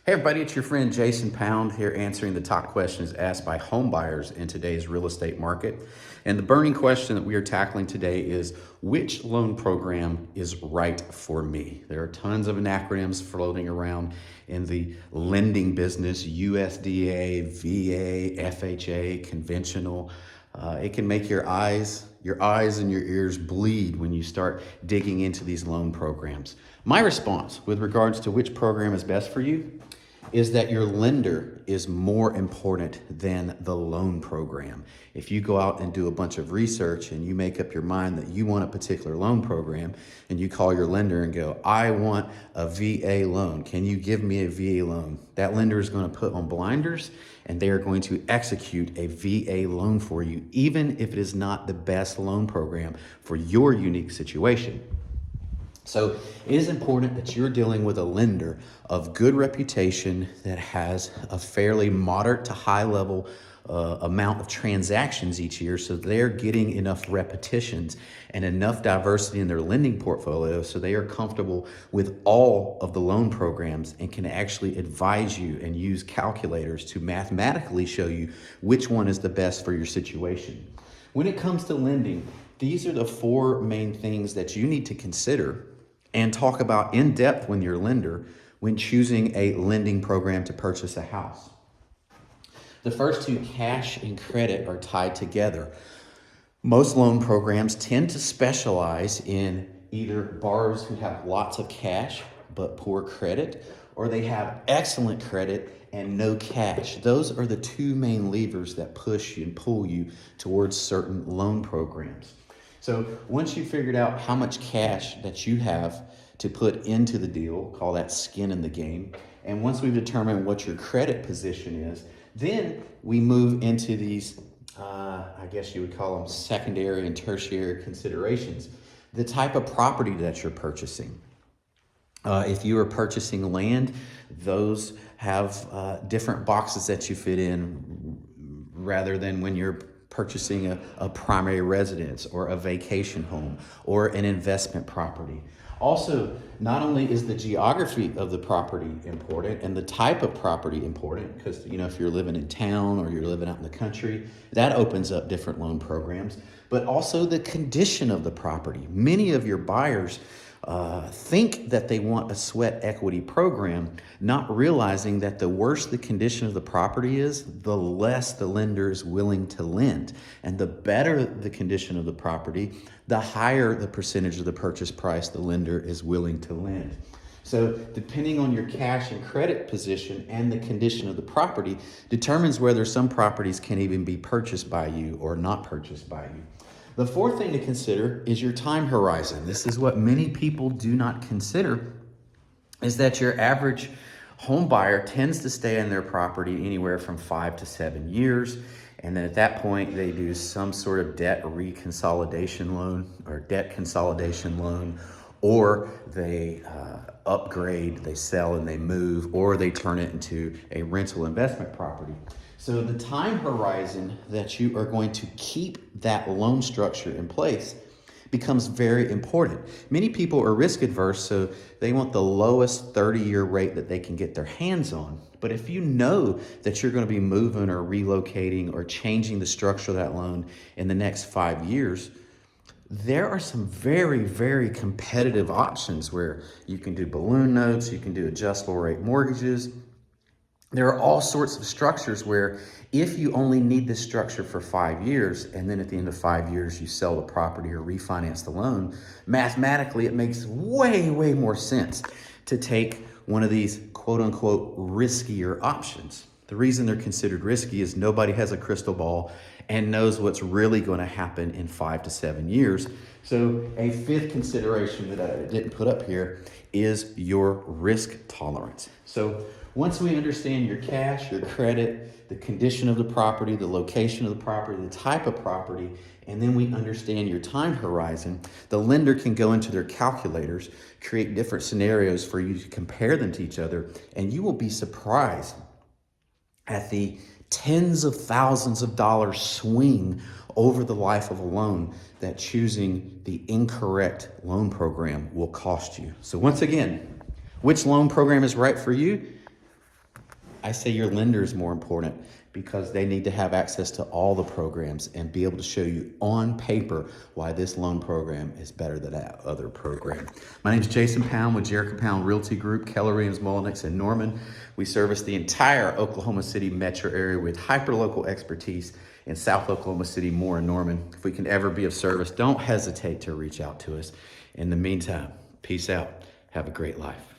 Hey everybody, it's your friend Jason Pound here answering the top questions asked by home buyers in today's real estate market. And the burning question that we are tackling today is, which loan program is right for me? There are tons of acronyms floating around in the lending business: USDA, VA, FHA, conventional. It can make your eyes and your ears bleed when you start digging into these loan programs. My response with regards to which program is best for you is that your lender is more important than the loan program. If you go out and do a bunch of research and you make up your mind that you want a particular loan program and you call your lender and go, I want a VA loan, can you give me a VA loan? That lender is going to put on blinders and they are going to execute a VA loan for you, even if it is not the best loan program for your unique situation. So it is important that you're dealing with a lender of good reputation that has a fairly moderate to high level amount of transactions each year, so they're getting enough repetitions and enough diversity in their lending portfolio so they are comfortable with all of the loan programs and can actually advise you and use calculators to mathematically show you which one is the best for your situation. When it comes to lending, these are the four main things that you need to consider and talk about in depth with your lender when choosing a lending program to purchase a house. The first two, cash and credit, are tied together. Most loan programs tend to specialize in either borrowers who have lots of cash but poor credit, or they have excellent credit and no cash. Those are the two main levers that push you and pull you towards certain loan programs. So once you figured out how much cash that you have to put into the deal, call that skin in the game, and once we've determined what your credit position is, then we move into these, I guess you would call them secondary and tertiary considerations. The type of property that you're purchasing. If you are purchasing land, those have different boxes that you fit in rather than when you're purchasing a primary residence or a vacation home or an investment property. Also, not only is the geography of the property important and the type of property important, because if you're living in town or you're living out in the country, that opens up different loan programs, but also the condition of the property. Many of your buyers think that they want a sweat equity program, not realizing that the worse the condition of the property is, the less the lender is willing to lend. And the better the condition of the property, the higher the percentage of the purchase price the lender is willing to lend. So depending on your cash and credit position and the condition of the property determines whether some properties can even be purchased by you or not purchased by you. The fourth thing to consider is your time horizon. This is what many people do not consider, is that your average home buyer tends to stay in their property anywhere from 5 to 7 years. And then at that point, they do some sort of debt reconsolidation loan or debt consolidation loan, or they upgrade, they sell and they move, or they turn it into a rental investment property. So the time horizon that you are going to keep that loan structure in place becomes very important. Many people are risk adverse, so they want the lowest 30-year rate that they can get their hands on. But if you know that you're going to be moving or relocating or changing the structure of that loan in the next 5 years, there are some very, very competitive options where you can do balloon notes, you can do adjustable rate mortgages. There are all sorts of structures where if you only need this structure for 5 years, and then at the end of 5 years you sell the property or refinance the loan, mathematically it makes way, way more sense to take one of these quote unquote riskier options. The reason they're considered risky is nobody has a crystal ball and knows what's really going to happen in 5 to 7 years. So a fifth consideration that I didn't put up here is your risk tolerance. So once we understand your cash, your credit, the condition of the property, the location of the property, the type of property, and then we understand your time horizon, the lender can go into their calculators, create different scenarios for you to compare them to each other, and you will be surprised at the tens of thousands of dollars swing over the life of a loan that choosing the incorrect loan program will cost you. So once again, which loan program is right for you? I say your lender is more important because they need to have access to all the programs and be able to show you on paper why this loan program is better than that other program. My name is Jason Pound with Jericho Pound Realty Group, Keller Williams, Mullenix, and Norman. We service the entire Oklahoma City metro area with hyper-local expertise in South Oklahoma City, Moore, and Norman. If we can ever be of service, don't hesitate to reach out to us. In the meantime, peace out. Have a great life.